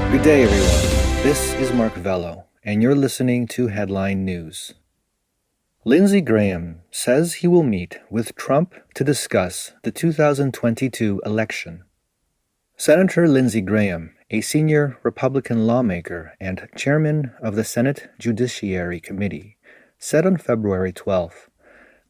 Good day, everyone. This is Mark Vello, and you're listening to Headline News. Lindsey Graham says he will meet with Trump to discuss the 2022 election. Senator Lindsey Graham, a senior Republican lawmaker and chairman of the Senate Judiciary Committee, said on February 12th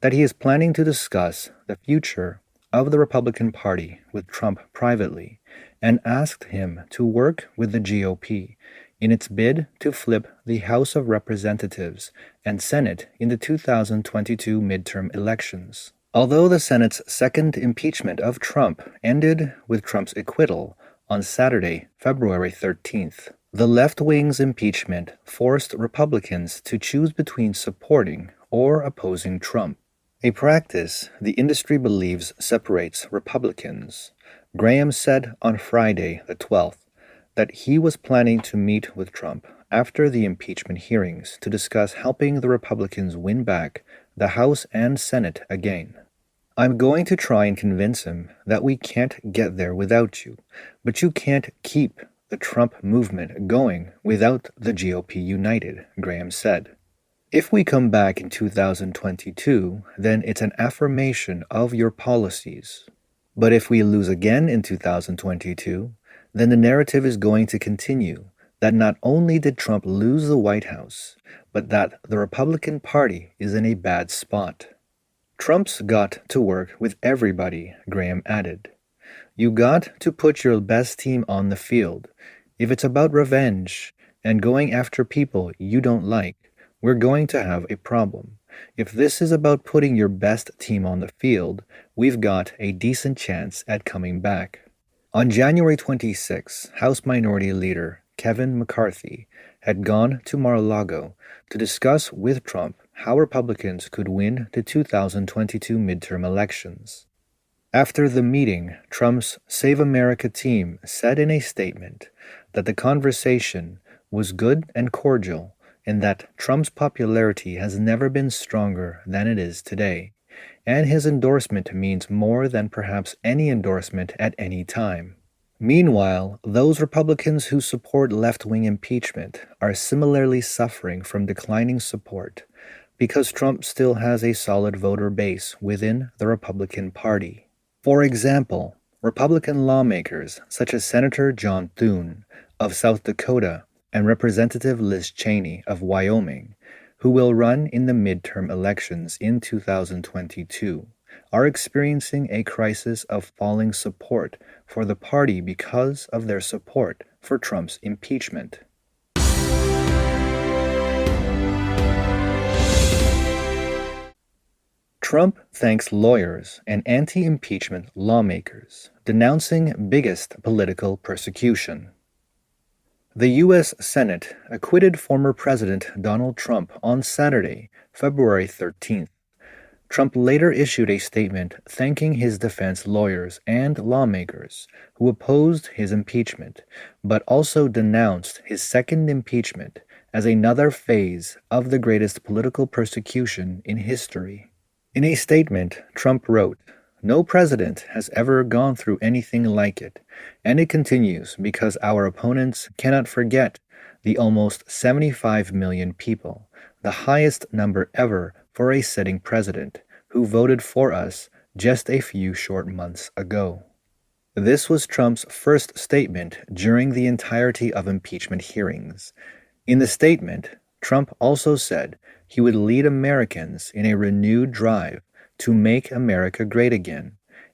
that he is planning to discuss the future of the Republican Party with Trump privately and asked him to work with the GOP in its bid to flip the House of Representatives and Senate in the 2022 midterm elections. Although the Senate's second impeachment of Trump ended with Trump's acquittal on Saturday, February 13th, the left wing's impeachment forced Republicans to choose between supporting or opposing Trump, a practice the industry believes separates Republicans. Graham said on Friday the 12th that he was planning to meet with Trump after the impeachment hearings to discuss helping the Republicans win back the House and Senate again. "I'm going to try and convince him that we can't get there without you, but you can't keep the Trump movement going without the GOP united," Graham said. "If we come back in 2022, then it's an affirmation of your policies. But if we lose again in 2022, then the narrative is going to continue that not only did Trump lose the White House, but that the Republican Party is in a bad spot." "Trump's got to work with everybody," Graham added. "You got to put your best team on the field. If it's about revenge and going after people you don't like, we're going to have a problem. If this is about putting your best team on the field, we've got a decent chance at coming back." On January 26, House Minority Leader Kevin McCarthy had gone to Mar-a-Lago to discuss with Trump how Republicans could win the 2022 midterm elections. After the meeting, Trump's Save America team said in a statement that the conversation was good and cordial, and that Trump's popularity has never been stronger than it is today, and his endorsement means more than perhaps any endorsement at any time. Meanwhile, those Republicans who support left-wing impeachment are similarly suffering from declining support because Trump still has a solid voter base within the Republican Party. For example, Republican lawmakers such as Senator John Thune of South Dakota and Representative Liz Cheney of Wyoming, who will run in the midterm elections in 2022, are experiencing a crisis of falling support for the party because of their support for Trump's impeachment. Trump thanks lawyers and anti-impeachment lawmakers, denouncing biggest political persecution. The U.S. Senate acquitted former President Donald Trump on Saturday, February 13th. Trump later issued a statement thanking his defense lawyers and lawmakers who opposed his impeachment, but also denounced his second impeachment as another phase of the greatest political persecution in history. In a statement, Trump wrote, "No president has ever gone through anything like it, and it continues because our opponents cannot forget the almost 75 million people, the highest number ever for a sitting president, who voted for us just a few short months ago." This was Trump's first statement during the entirety of impeachment hearings. In the statement, Trump also said he would lead Americans in a renewed drive to make America great again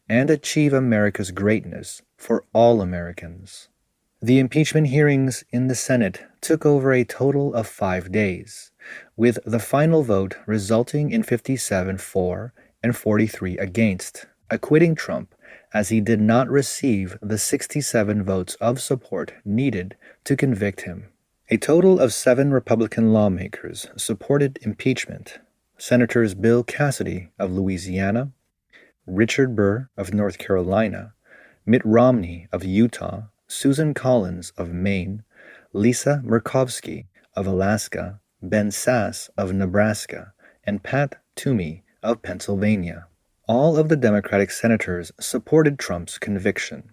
and achieve America's greatness for all Americans. The impeachment hearings in the Senate took over a total of 5 days, with the final vote resulting in 57 for and 43 against, acquitting Trump as he did not receive the 67 votes of support needed to convict him. A total of 7 Republican lawmakers supported impeachment. Senators Bill Cassidy of Louisiana, Richard Burr of North Carolina, Mitt Romney of Utah, Susan Collins of Maine, Lisa Murkowski of Alaska, Ben Sasse of Nebraska, and Pat Toomey of Pennsylvania. All of the Democratic senators supported Trump's conviction.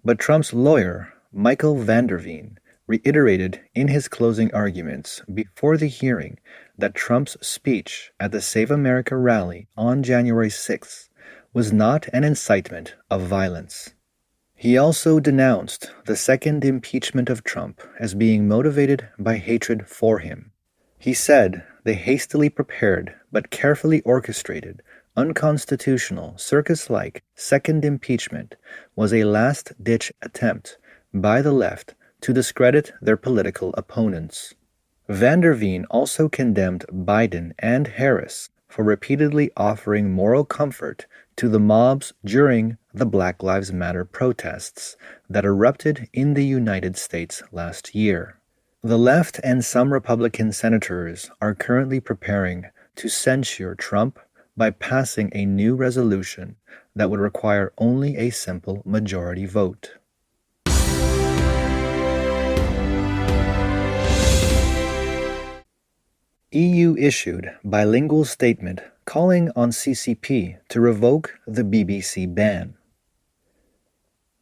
But Trump's lawyer, Michael Vanderveen, reiterated in his closing arguments before the hearing that Trump's speech at the Save America rally on January 6th was not an incitement of violence. He also denounced the second impeachment of Trump as being motivated by hatred for him. He said the hastily prepared but carefully orchestrated, unconstitutional, circus-like second impeachment was a last-ditch attempt by the left to discredit their political opponents. Van der Veen also condemned Biden and Harris for repeatedly offering moral comfort to the mobs during the Black Lives Matter protests that erupted in the United States last year. The left and some Republican senators are currently preparing to censure Trump by passing a new resolution that would require only a simple majority vote. EU issued bilingual statement calling on CCP to revoke the BBC ban.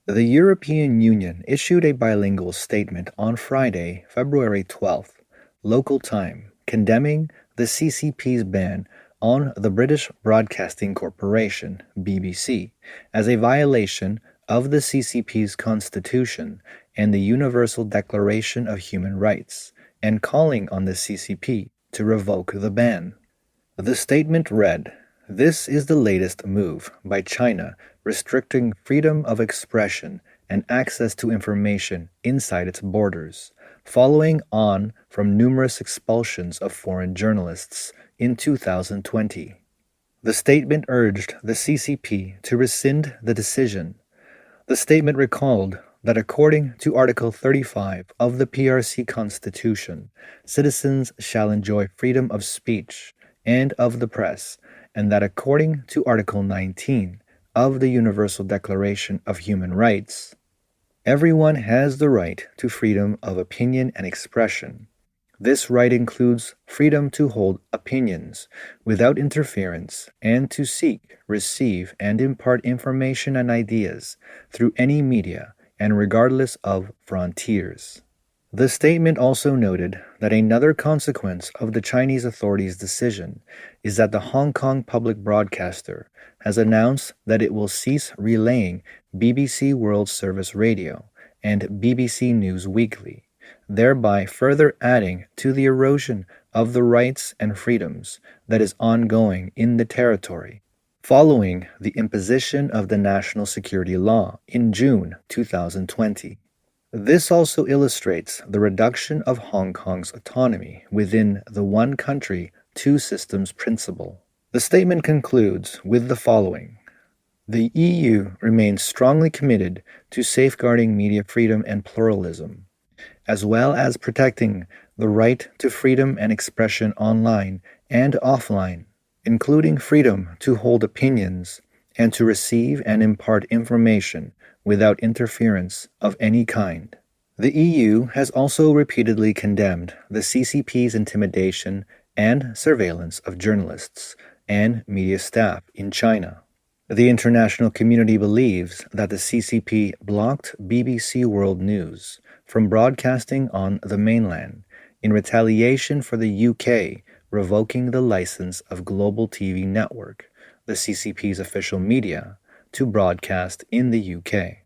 The European Union issued a bilingual statement on Friday, February 12th, local time, condemning the CCP's ban on the British Broadcasting Corporation, BBC, as a violation of the CCP's constitution and the Universal Declaration of Human Rights, and calling on the CCP to revoke the ban. The statement read, "This is the latest move by China restricting freedom of expression and access to information inside its borders, following on from numerous expulsions of foreign journalists in 2020. The statement urged the CCP to rescind the decision. The statement recalled that according to Article 35 of the PRC Constitution, citizens shall enjoy freedom of speech and of the press, and that according to Article 19 of the Universal Declaration of Human Rights, everyone has the right to freedom of opinion and expression. This right includes freedom to hold opinions without interference and to seek, receive, and impart information and ideas through any media and regardless of frontiers." The statement also noted that another consequence of the Chinese authorities' decision is that the Hong Kong public broadcaster has announced that it will cease relaying BBC World Service Radio and BBC News Weekly, thereby further adding to the erosion of the rights and freedoms that is ongoing in the territory, following the imposition of the national security law in June 2020. This also illustrates the reduction of Hong Kong's autonomy within the one country, two systems principle. The statement concludes with the following. The EU remains strongly committed to safeguarding media freedom and pluralism, as well as protecting the right to freedom and expression online and offline, including freedom to hold opinions and to receive and impart information without interference of any kind. The EU has also repeatedly condemned the CCP's intimidation and surveillance of journalists and media staff in China. The international community believes that the CCP blocked BBC World News from broadcasting on the mainland in retaliation for the UK revoking the license of Global TV Network, the CCP's official media, to broadcast in the UK.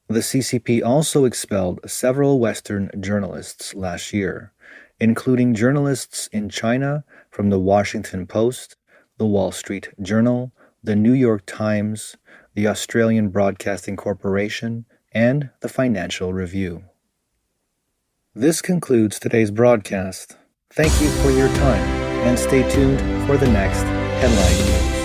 The CCP also expelled several Western journalists last year, including journalists in China from the Washington Post, the Wall Street Journal, the New York Times, the Australian Broadcasting Corporation, and the Financial Review. This concludes today's broadcast. Thank you for your time, and stay tuned for the next Headline News.